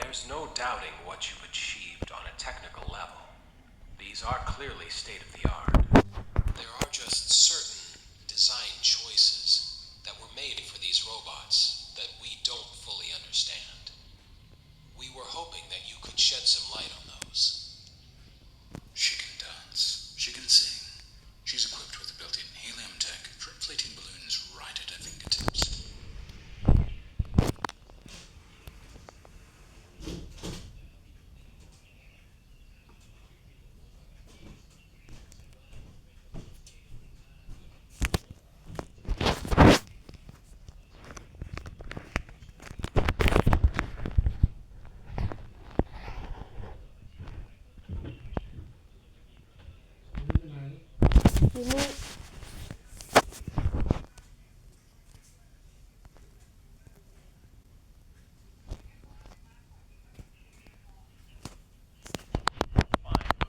There's no doubting what you've achieved on a technical level. These are clearly state-of-the-art. There are just certain design choices that were made for these robots that we don't fully understand. We were hoping that you could shed some light on those. She can dance. She can sing. She's equipped with built-in helium tech for inflating balloons right at her fingertips.ทีนี้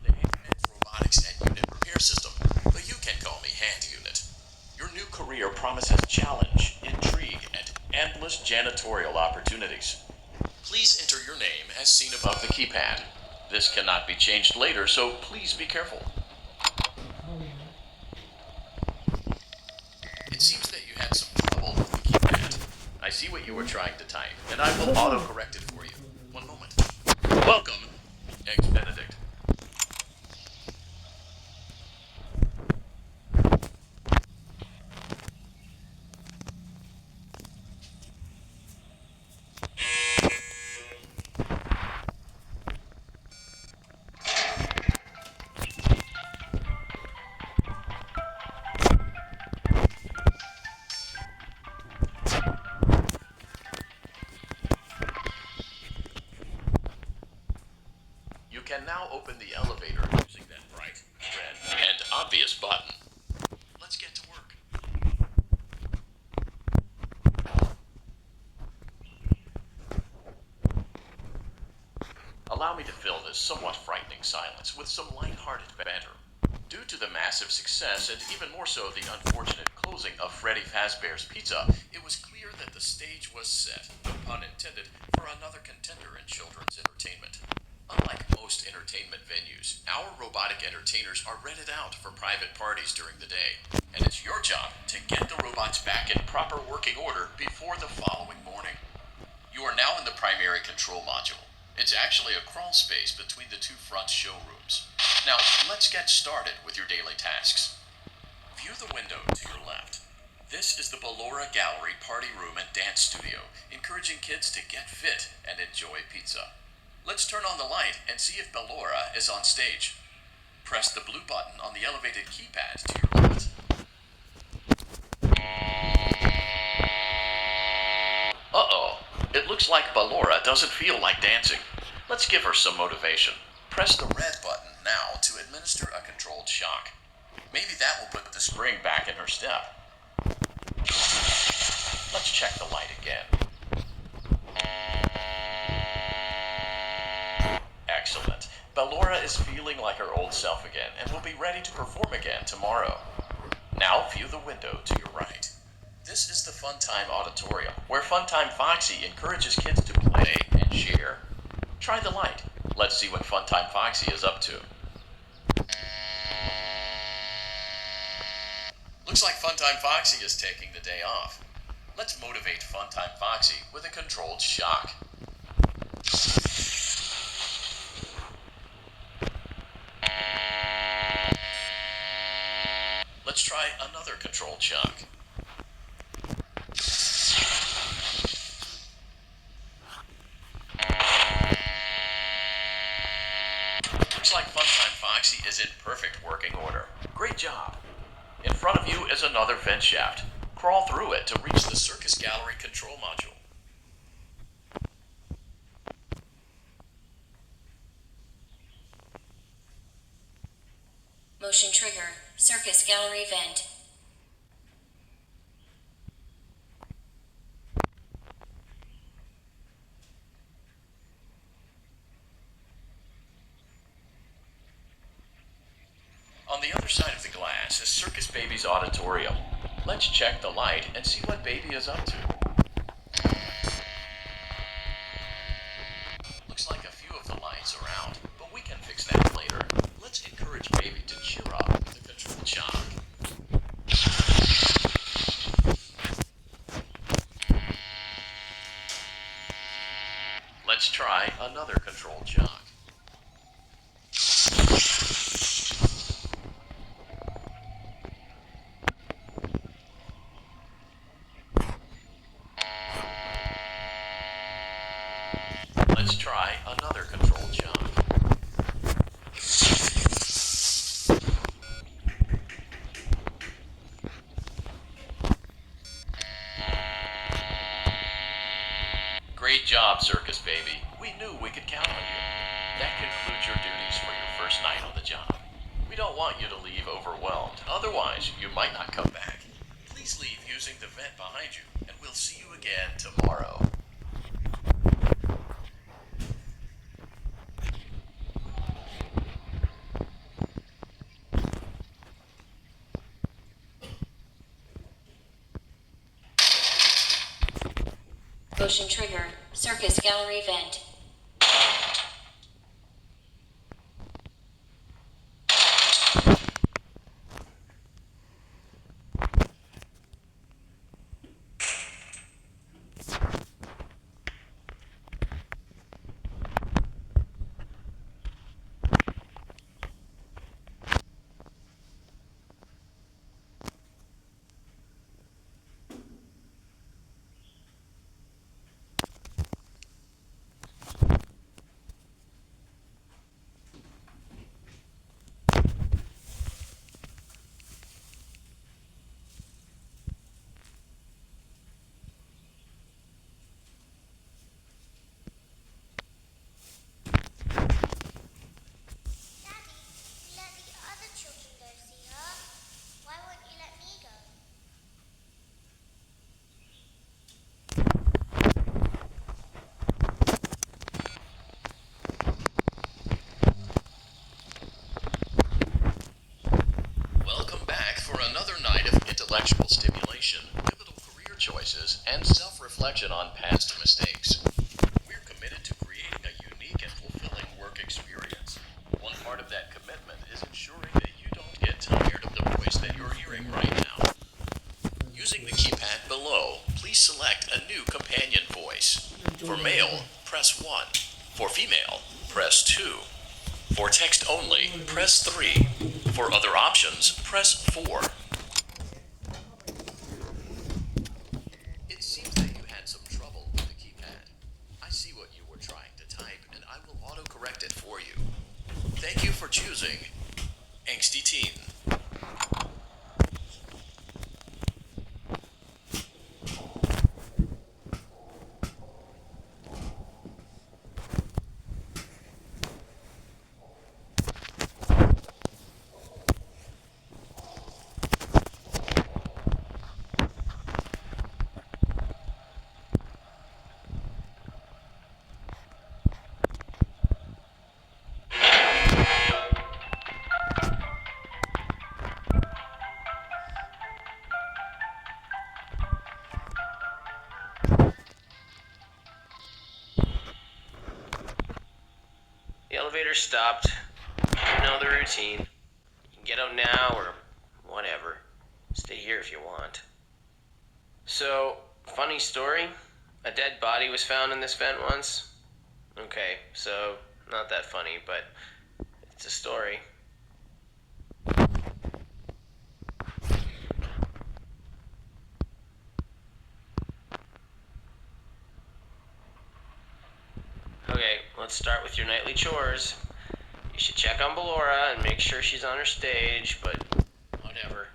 The Advanced Robotics and Unit Repair System, but you can call me Hand Unit. Your new career promises challenge, intrigue, and endless janitorial opportunities. Please enter your name as seen above the keypad. This cannot be changed later, so please be careful. It seems that you had some trouble with the keypad. I see what you were trying to type, and I will auto-correct it for you. One moment. Welcome, Eggs Benedict. You can now open the elevator using that bright, red, and obvious button. Let's get to work. Allow me to fill this somewhat frightening silence with some light-hearted banter. Due to the massive success, and even more so the unfortunate closing of Freddy Fazbear's Pizza, it was clear that the stage was set, no pun intended, for another contender in children's entertainment. Unlike most entertainment venues, our robotic entertainers are rented out for private parties during the day, and it's your job to get the robots back in proper working order before the following morning. You are now in the primary control module. It's actually a crawl space between the two front showrooms. Now, let's get started with your daily tasks. View the window to your left. This is the Ballora Gallery Party Room and Dance Studio, encouraging kids to get fit and enjoy pizza. Let's turn on the light and see if Ballora is on stage. Press the blue button on the elevated keypad to your left. Uh-oh. It looks like Ballora doesn't feel like dancing. Let's give her some motivation. Press the red button now to administer a controlled shock. Maybe that will put the spring back in her step. Let's check the light again. Excellent. Ballora is feeling like her old self again and will be ready to perform again tomorrow. Now view the window to your right. This is the Funtime Auditorium, where Funtime Foxy encourages kids to play and share. Try the light. Let's see what Funtime Foxy is up to. Looks like Funtime Foxy is taking the day off. Let's motivate Funtime Foxy with a controlled shock. Let's try another controlled shock. Looks like Funtime Foxy is in perfect working order. Great job. In front of you is another vent shaft. Crawl through it to reach the Circus Gallery control module. Motion trigger, Circus Gallery vent. On the other side of the glass is Circus Baby's auditorium. Let's check the light and see what Baby is up to. Let's try another controlled jog. Let's try another controlled jog. Great job, Circus Baby. We knew we could count on you. That concludes your duties for your first night on the job. We don't want you to leave overwhelmed. Otherwise, you might not come back. Please leave using the vent behind you, and we'll see you again tomorrow. Motion trigger. Circus gallery vent. Intellectual stimulation, pivotal career choices, and self-reflection on past mistakes. We're committed to creating a unique and fulfilling work experience. One part of that commitment is ensuring that you don't get tired of the voice that you're hearing right now. Using the keypad below, please select a new companion voice. For male, press 1. For female, press 2. For text only, press 3. For other options, press 4. It seems that you had some trouble with the keypad. I see what you were trying to type, and I will autocorrect it for you. Thank you for choosing Angsty Teen. The elevator stopped. You know the routine. You can get out now or whatever. Stay here if you want. So, funny story. A dead body was found in this vent once. Okay, so not that funny, but it's a story. Okay, let's start with your nightly chores. You should check on Ballora and make sure she's on her stage, but whatever.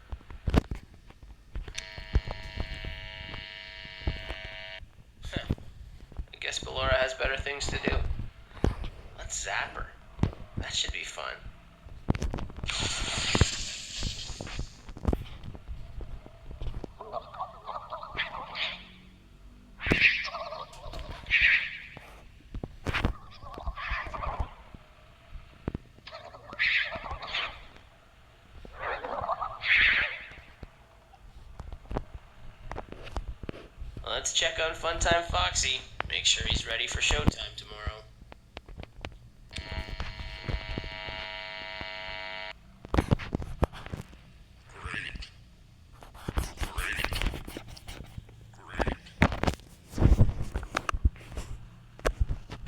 I guess Ballora has better things to do. Let's zap her. That should be fun. Let's check on Funtime Foxy. Make sure he's ready for showtime tomorrow.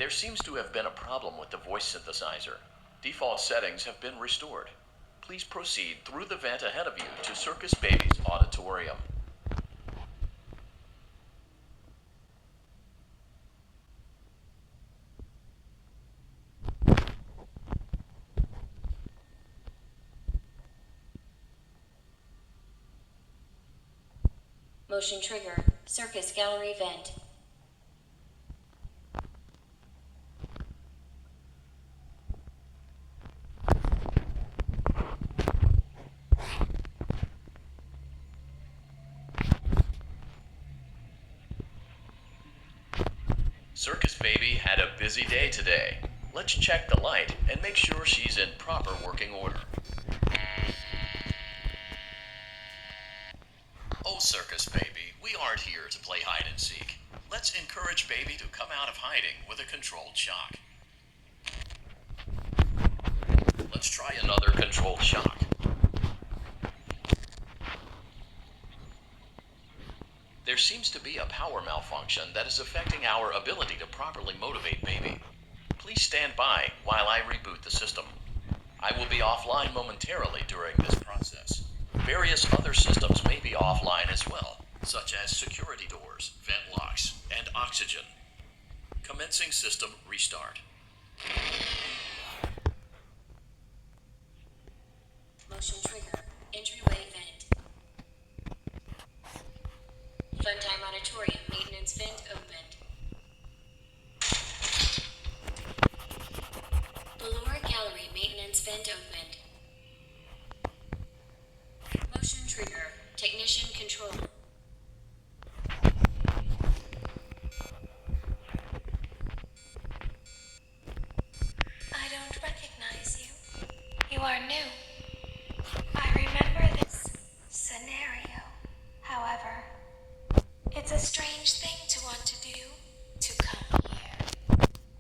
There seems to have been a problem with the voice synthesizer. Default settings have been restored. Please proceed through the vent ahead of you to Circus Baby's auditorium. Motion trigger. Circus gallery vent. Circus Baby had a busy day today. Let's check the light and make sure she's in proper working order. Oh, Circus Baby, we aren't here to play hide and seek. Let's encourage Baby to come out of hiding with a controlled shock. Let's try another controlled shock. There seems to be a power malfunction that is affecting our ability to properly motivate Baby. Please stand by while I reboot the system. I will be offline momentarily during this process. Various other systems may be offline as well, such as security doors, vent locks, and oxygen. Commencing system restart. Motion trigger. Entryway vent. Funtime auditorium maintenance vent opened. Ballora gallery maintenance vent opened. Motion trigger. Technician control. I don't recognize you. You are new. I remember this scenario. However, it's a strange thing to want to do, to come here.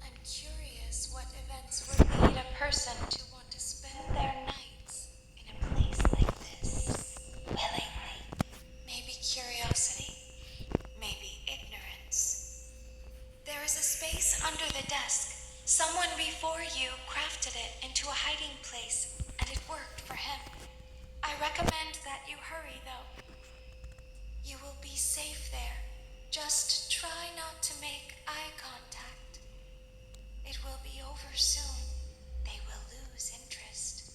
I'm curious what events would lead a person to want to spend their nights in a place like this, willingly. Maybe curiosity, maybe ignorance. There is a space under the desk. Someone before you crafted it into a hiding place, and it worked for him. I recommend that you hurry, though. You will be safe there. Just try not to make eye contact. It will be over soon. They will lose interest.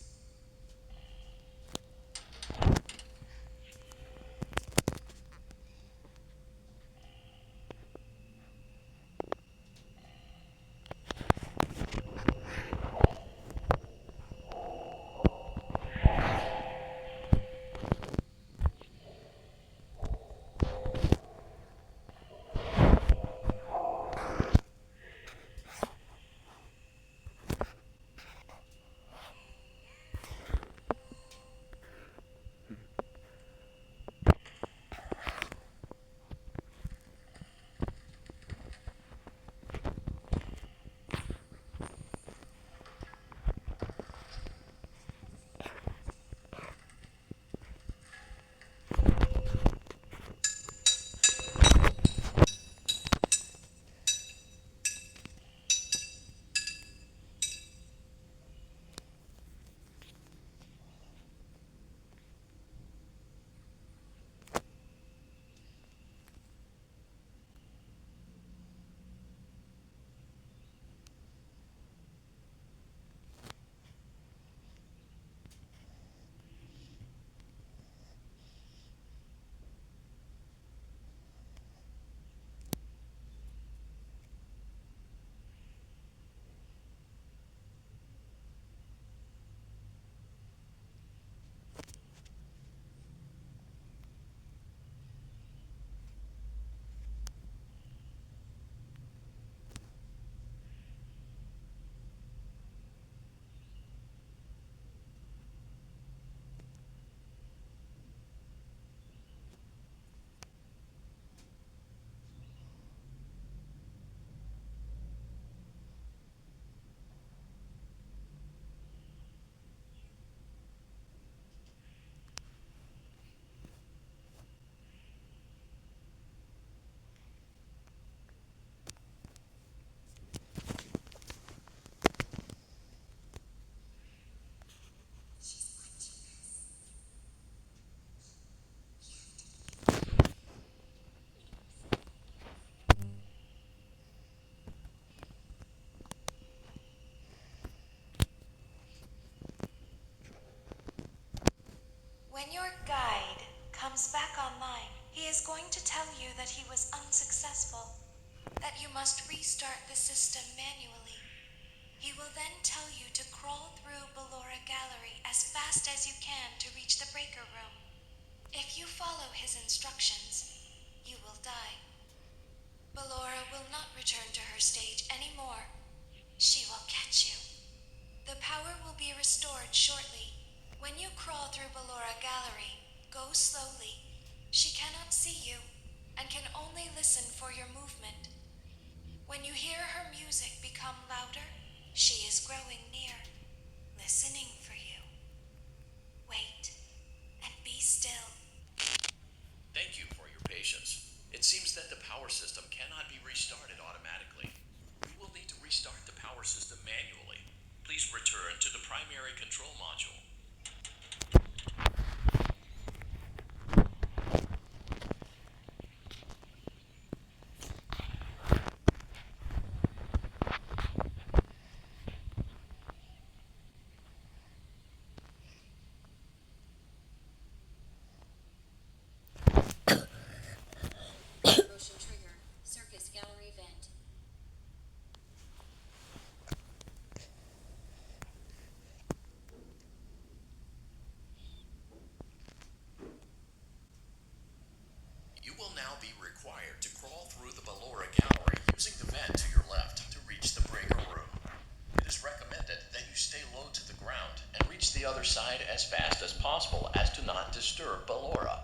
When your guide comes back online, he is going to tell you that he was unsuccessful, that you must restart the system manually. He will then tell you to crawl through Ballora Gallery as fast as you can to reach the breaker room. If you follow his instructions, you will die. Ballora will not return to her stage anymore. She will catch you. The power will be restored shortly. When you crawl through Ballora Gallery, go slowly. She cannot see you and can only listen for your movement. When you hear her music become louder, she is growing near, listening for you. Wait and be still. Thank you for your patience. It seems that the power system cannot be restarted automatically. You will need to restart the power system manually. Please return to the primary control module. Motion trigger. Circus gallery vent. You will now be required to crawl through the Ballora Gallery using the vent to your left to reach the breaker room. It is recommended that you stay low to the ground and reach the other side as fast as possible as to not disturb Ballora.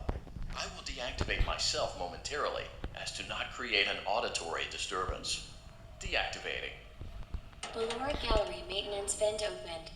I will deactivate myself momentarily as to not create an auditory disturbance. Deactivating. Ballora Gallery maintenance vent opened.